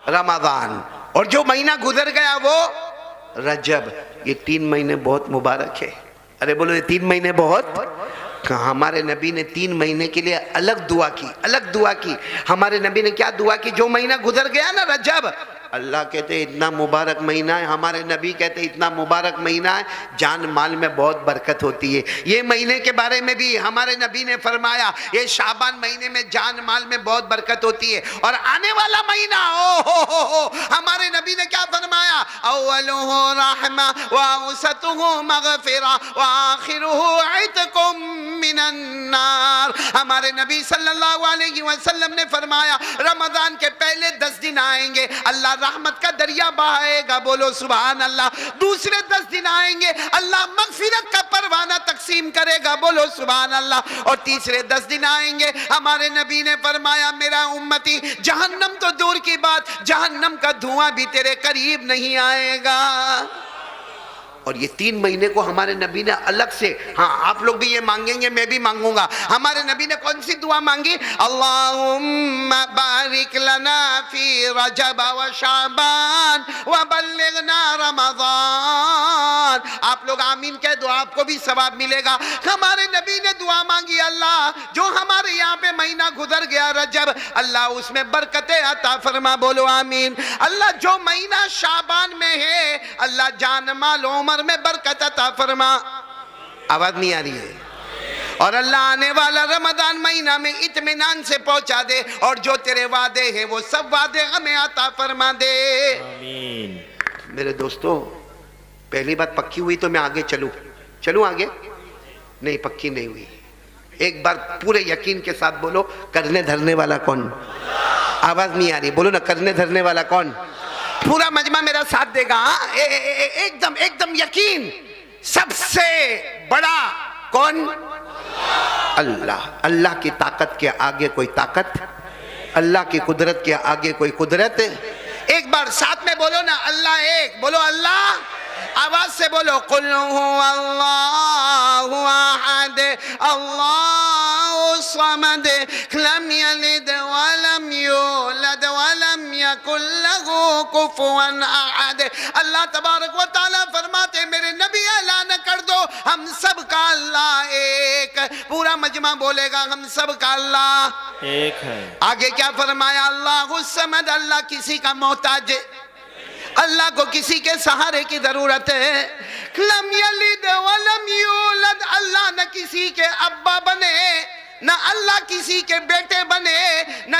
رمضان، اور جو مہینہ گزر گیا وہ رجب۔ یہ 3 مہینے بہت مبارک ہے۔ ارے بولو یہ 3 مہینے بہت، ہمارے نبی نے 3 مہینے کے لیے الگ دعا کی، الگ دعا کی۔ ہمارے نبی نے کیا دعا کی؟ جو مہینہ گزر گیا نا رجب، اللہ کہتے اتنا مبارک مہینہ ہے، ہمارے نبی کہتے اتنا مبارک مہینہ ہے جان مال میں بہت برکت ہوتی ہے۔ یہ مہینے کے بارے میں بھی ہمارے نبی نے فرمایا یہ شعبان مہینے میں جان مال میں بہت برکت ہوتی ہے۔ اور آنے والا مہینہ ہمارے نبی نے کیا فرمایا؟ اولہ رحمہ واوسطہ مغفرہ وآخرہ عتق من النار۔ ہمارے نبی صلی اللہ علیہ وسلم نے فرمایا رمضان کے پہلے 10 دن آئیں گے، اللہ رحمت کا دریا بہائے گا، بولو سبحان اللہ۔ دوسرے 10 دن آئیں گے، اللہ مغفرت کا پروانہ تقسیم کرے گا، بولو سبحان اللہ۔ اور تیسرے 10 دن آئیں گے، ہمارے نبی نے فرمایا میرا امتی جہنم تو دور کی بات، جہنم کا دھواں بھی تیرے قریب نہیں آئے گا۔ اور یہ 3 مہینے کو ہمارے نبی نے الگ سے، ہاں آپ لوگ بھی یہ مانگیں گے، میں بھی مانگوں گا۔ ہمارے نبی نے کون سی دعا مانگی؟ اللہم بارک لنا فی رجب و شعبان وبلغنا رمضان۔ آپ لوگ آمین کہہ دو، آپ کو بھی ثواب ملے گا۔ ہمارے نبی نے دعا مانگی اللہ جو ہمارے یہاں پہ مہینہ گزر گیا رجب، اللہ اس میں برکتیں عطا فرما، بولو آمین۔ اللہ جو مہینہ شعبان میں ہے، اللہ جان مال عمر میں برکت عطا فرما۔ آواز نہیں آ رہی ہے؟ اور اللہ آنے والا رمضان مہینہ میں اطمینان سے پہنچا دے، اور جو تیرے وعدے ہیں وہ سب وعدے ہمیں عطا فرما دے، آمین۔ میرے دوستو پہلی بات پکی ہوئی تو میں آگے چلوں آگے؟ نہیں پکی نہیں ہوئی۔ ایک بار پورے یقین کے ساتھ بولو کرنے دھرنے والا کون؟ آواز نہیں آ رہی، بولو نا کرنے دھرنے والا کون؟ پورا مجمع میرا ساتھ دے گا، ایک دم یقین۔ سب سے بڑا کون؟ اللہ۔ اللہ کی طاقت کے آگے کوئی طاقت، اللہ کی قدرت کے آگے کوئی قدرت۔ ایک بار ساتھ میں بولو نا اللہ ایک، بولو اللہ، آواز سے بولو قل هو اللہ احد اللہ الصمد لم یلد ولم یولد ولم یکن له کفوا احد۔ اللہ تبارک و تعالیٰ فرماتے میرے نبی اعلان کر دو ہم سب کا اللہ ایک۔ پورا مجمع بولے گا ہم سب کا اللہ ایک ہے۔ آگے کیا فرمایا؟ اللہ الصمد، اللہ کسی کا محتاج، اللہ کو کسی کے سہارے کی ضرورت ہے۔ لم یلد ولم یولد، اللہ نہ کسی کے ابا بنے، نہ اللہ کسی کے بیٹے بنے، نہ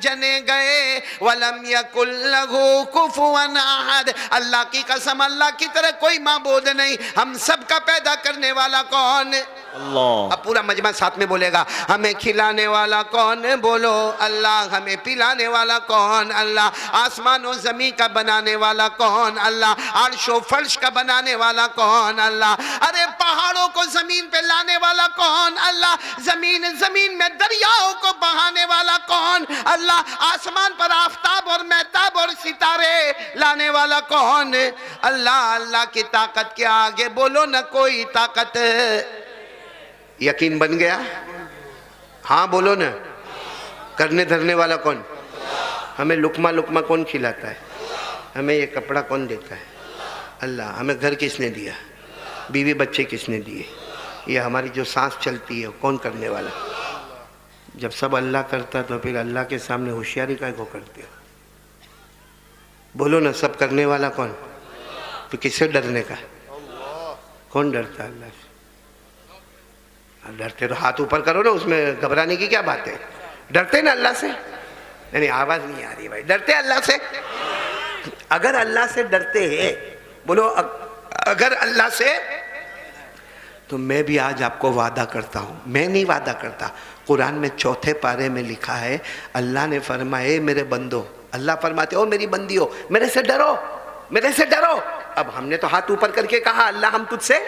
جنے گئے۔ ولم یکن لہ کفوا احد، اللہ کی قسم اللہ کی طرح کوئی معبود نہیں۔ ہم سب کا پیدا کرنے والا کون؟ اللہ۔ اب پورا مجمع ساتھ میں بولے گا ہمیں کھلانے والا کون؟ بولو اللہ۔ ہمیں پلانے والا کون؟ اللہ۔ آسمان و زمین کا بنانے والا کون؟ اللہ۔ عرش و فرش کا بنانے والا کون؟ اللہ۔ ارے پہاڑوں کو زمین پہ لانے والا کون؟ اللہ۔ زمین میں دریاؤں کو بہانے والا کون؟ اللہ۔ آسمان پر آفتاب اور مہتاب اور ستارے لانے والا کون؟ اللہ۔ اللہ کی طاقت کے آگے بولو نہ کوئی طاقت۔ یقین بن گیا؟ ہاں بولو نا۔ کرنے دھرنے والا کون؟ ہمیں لقمہ کون کھلاتا ہے؟ ہمیں یہ کپڑا کون دیتا ہے؟ اللہ۔ ہمیں گھر کس نے دیا؟ بیوی بچے کس نے دیے؟ یہ ہماری جو سانس چلتی ہے کون کرنے والا؟ جب سب اللہ کرتا تو پھر اللہ کے سامنے ہوشیاری کا کو کرتے ہو؟ بولو نا سب کرنے والا کون؟ تو کس سے ڈرنے کا؟ کون ڈرتا ہے اللہ سے؟ ڈرتے تو ہاتھ اوپر کرو نا، اس میں گھبرانے کی کیا بات ہے؟ ڈرتے نا اللہ سے؟ نہیں آواز نہیں آ رہی بھائی، ڈرتے اللہ سے؟ اگر اللہ سے ڈرتے ہیں، بولو اگر اللہ سے، تو میں بھی آج آپ کو وعدہ کرتا ہوں، میں نہیں وعدہ کرتا، قرآن میں 4 پارے میں لکھا ہے، اللہ نے فرمایا اے میرے بندو، اللہ فرماتے او میری بندیو میرے سے ڈرو، میرے سے ڈرو۔ اب ہم نے تو ہاتھ اوپر کر کے کہا اللہ ہم تجھ سے،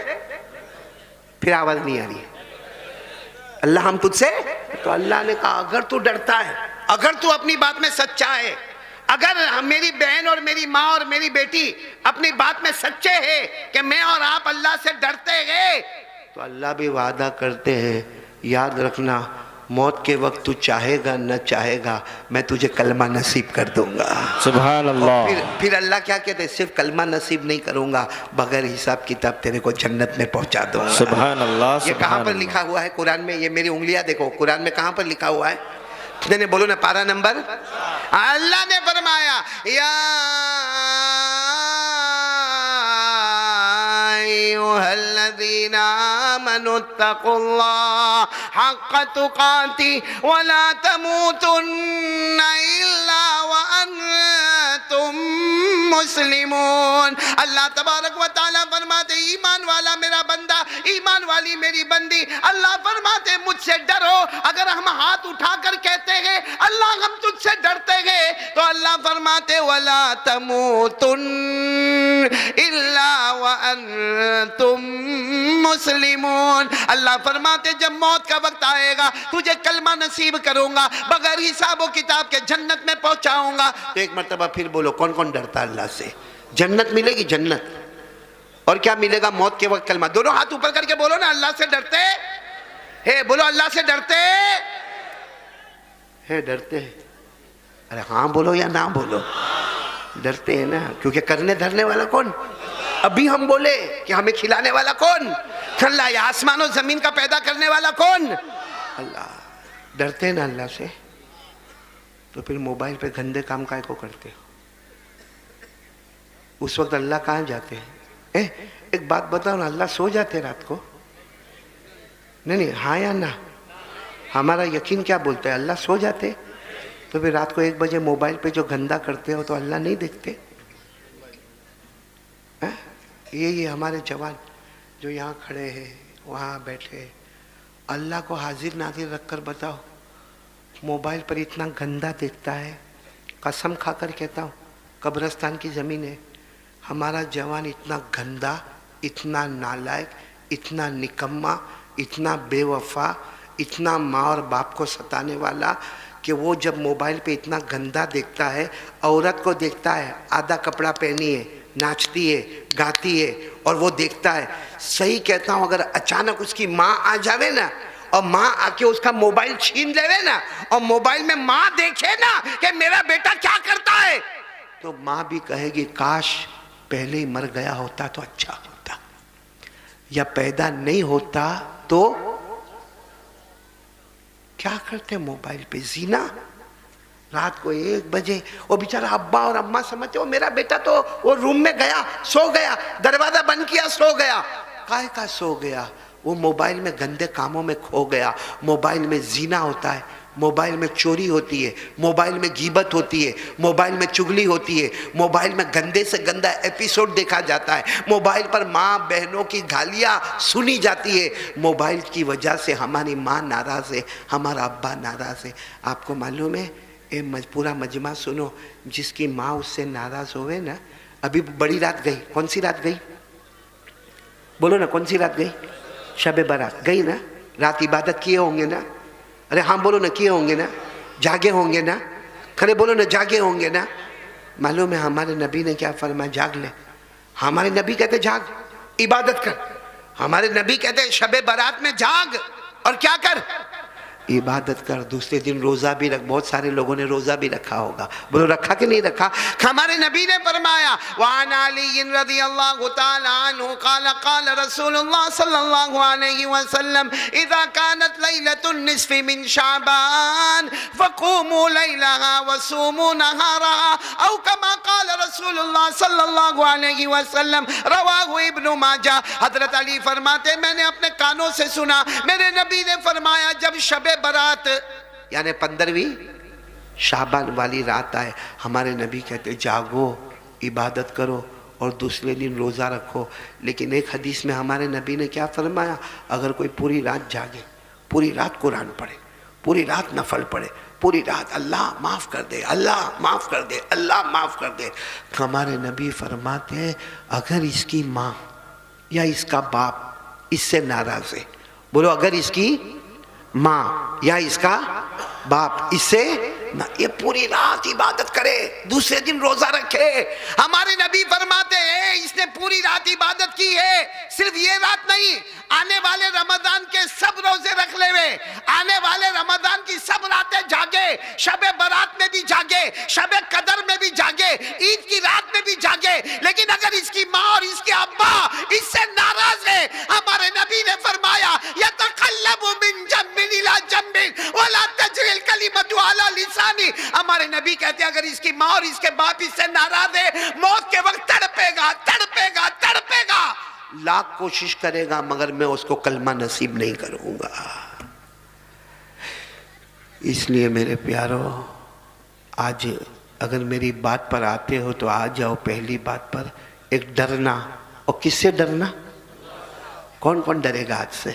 پھر آواز نہیں آ رہی ہے، اللہ ہم تجھ سے، تو اللہ نے کہا اگر تو ڈرتا ہے، اگر تو اپنی بات میں سچا ہے، اگر میری بہن اور میری ماں اور میری بیٹی اپنی بات میں سچے ہیں کہ میں اور آپ اللہ سے ڈرتے ہیں، تو اللہ بھی وعدہ کرتے ہیں، یاد رکھنا موت کے وقت تو چاہے گا نہ چاہے گا میں تجھے کلمہ نصیب کر دوں گا. سبحان اللہ. پھر اللہ کیا کہتے ہیں؟ صرف کلمہ نصیب نہیں کروں گا، بغیر حساب کتاب تیرے کو جنت میں پہنچا دوں گا. سبحان اللہ. یہ کہاں پر لکھا ہوا ہے قرآن میں؟ یہ میری انگلیاں دیکھو، قرآن میں کہاں پر لکھا ہوا ہے؟ نہیں بولو نا، پارہ نمبر. اللہ نے فرمایا یا ایھا الذین آمنوا اتقوا اللہ حق تقاتہ ولا تموتن الا وانتم مسلمون. اللہ تبارک و تعالیٰ فرماتے ایمان والا میرا بندہ، ایمان والی میری بندی، اللہ فرماتے مجھ سے ڈرو. اگر ہم ہاتھ اٹھا کر کہتے ہیں اللہ ہم تجھ سے ڈرتے ہیں، تو اللہ فرماتے وَلَا تَمُوتُنَّ إِلَّا وَأَنْتُمْ مُسْلِمُونَ. اللہ فرماتے جب موت کا وقت آئے گا تجھے کلمہ نصیب کروں گا، بغیر حساب و کتاب کے جنت میں پہنچاؤں گا. تو ایک مرتبہ پھر بولو، کون کون ڈرتا اللہ سے؟ جنت ملے گی، جنت. اور کیا ملے گا؟ موت کے وقت کلمہ. دونوں ہاتھ اوپر کر کے بولو نا، اللہ سے ڈرتے ہے. بولو اللہ سے ڈرتے ہے. ڈرتے ہیں. ارے ہاں بولو یا نہ بولو؟ ڈرتے ہیں نا، کیونکہ کرنے دھرنے والا کون؟ ابھی ہم بولے کہ ہمیں کھلانے والا کون؟ اللہ. یا آسمان و زمین کا پیدا کرنے والا کون؟ اللہ. ڈرتے ہیں نا اللہ سے، تو پھر موبائل پہ گندے کام کائے کو کرتے ہو؟ اس وقت اللہ کہاں جاتے ہیں؟ ایک بات بتاؤ نا، اللہ سو جاتے رات کو؟ نہیں ہاں یا نہ؟ ہمارا یقین کیا بولتا ہے؟ اللہ سو جاتے. تو پھر رات کو 1 بجے موبائل پہ جو گندا کرتے ہو تو اللہ نہیں دیکھتے؟ یہ ہمارے جوان جو یہاں کھڑے ہیں، وہاں بیٹھے، اللہ کو حاضر ناظر رکھ کر بتاؤ، موبائل پر اتنا گندا دیکھتا ہے. قسم کھا کر کہتا ہوں، قبرستان کی زمین ہے، ہمارا جوان اتنا گندا، اتنا نالائق، اتنا نکما، اتنا بے وفا، اتنا ماں اور باپ کو ستانے والا کہ وہ جب موبائل پہ اتنا گندا دیکھتا ہے، عورت کو دیکھتا ہے آدھا کپڑا پہنی ہے، ناچتی ہے، گاتی ہے، اور وہ دیکھتا ہے. صحیح کہتا ہوں، اگر اچانک اس کی ماں آ جاوے نا، اور ماں آ کے اس کا موبائل چھین لے نا، اور موبائل میں ماں دیکھے نا کہ میرا بیٹا کیا کرتا ہے، تو ماں بھی کہے گی کاش پہلے ہی مر گیا ہوتا تو اچھا ہوتا، یا پیدا نہیں ہوتا تو. کیا کرتے موبائل پہ؟ زینا. رات کو 1 بجے وہ بیچارہ ابا اور اماں سمجھتے وہ میرا بیٹا تو وہ روم میں گیا، سو گیا، دروازہ بند کیا، سو گیا. کائے کا سو گیا؟ وہ موبائل میں گندے کاموں میں کھو گیا. موبائل میں زینا ہوتا ہے، موبائل میں چوری ہوتی ہے، موبائل میں غیبت ہوتی ہے، موبائل میں چغلی ہوتی ہے، موبائل میں گندے سے گندا ایپیسوڈ دیکھا جاتا ہے، موبائل پر ماں بہنوں کی گالیاں سنی جاتی ہے. موبائل کی وجہ سے ہماری ماں ناراض ہے، ہمارا ابا ناراض ہے. آپ کو معلوم ہے، پورا مجمع سنو، جس کی ماں اس سے ناراض ہوئے نا، ابھی بڑی رات گئی. کون سی رات گئی؟ بولو نا، کون سی رات گئی؟ شب برات گئی نا. رات عبادت کیے ہوں گے نا؟ ارے ہاں بولو نا، کیے ہوں گے نا؟ جاگے ہوں گے نا؟ کھڑے بولو نا، جاگے ہوں گے نا؟ معلوم ہے ہمارے نبی نے کیا فرمایا؟ جاگ لے. ہمارے نبی کہتے جاگ، عبادت کر. ہمارے نبی کہتے شب برات میں جاگ اور کیا کر؟ عبادت کر. دوسرے دن روزہ بھی رکھ. بہت سارے لوگوں نے روزہ بھی رکھا ہوگا، بولو رکھا کہ نہیں رکھا؟ ہمارے نبی نے فرمایا وعن علی رضی اللہ تعالی عنہ قال قال رسول اللہ صلی اللہ علیہ وسلم اذا كانت لیلۃ النصف من شعبان فقوموا لیلها وصوموا نهارها او كما قال رسول اللہ صلی اللہ علیہ وسلم رواہ ابن ماجہ. حضرت علی فرماتے میں نے اپنے کانوں سے سنا، میرے نبی نے فرمایا جب شب برات یعنی 15ویں شعبان والی رات آئے، ہمارے نبی کہتے جاگو، عبادت کرو اور دوسرے دن روزہ رکھو. لیکن ایک حدیث میں ہمارے نبی نے کیا فرمایا؟ اگر کوئی پوری رات جاگے، پوری رات قرآن پڑھے، پوری رات نفل پڑھے، پوری رات اللہ معاف کر دے، اللہ معاف کر دے، اللہ معاف کر دے. ہمارے نبی فرماتے ہیں اگر اس کی ماں یا اس کا باپ اس سے ناراض ہے، بولو اگر اس کی ماں یا اس کا باپ اس سے یہ پوری رات عبادت کرے، دوسرے دن روزہ رکھے. ہمارے نبی فرماتے ہیں اس نے پوری رات عبادت کی ہے، صرف یہ رات نہیں، آنے والے رمضان کے سب روزے رکھ لے وے، آنے والے رمضان کی سب راتیں جاگے، شب برات میں بھی جاگے، شب قدر میں بھی جاگے، عید کی رات میں بھی جاگے، لیکن اگر اس کی ماں اور اس کے ابا اس سے ناراض ہے، ہمارے نبی نے فرمایا یتقلب من جنب الى جنب ولا تجری الکلمۃ علی لسانی، ہمارے نبی کہتے ہیں اگر اس کی ماں اور اس کے باپ اس سے ناراض ہے، موت کے وقت تڑپے گا تڑپے گا تڑپے گا، لاکھ کوشش کرے گا مگر میں اس کو کلمہ نصیب نہیں کروں گا۔ اس لیے میرے پیارو، آج اگر میری بات پر آتے ہو تو آ جاؤ پہلی بات پر، ایک ڈرنا، اور کس سے ڈرنا؟ کون کون ڈرے گا آج سے؟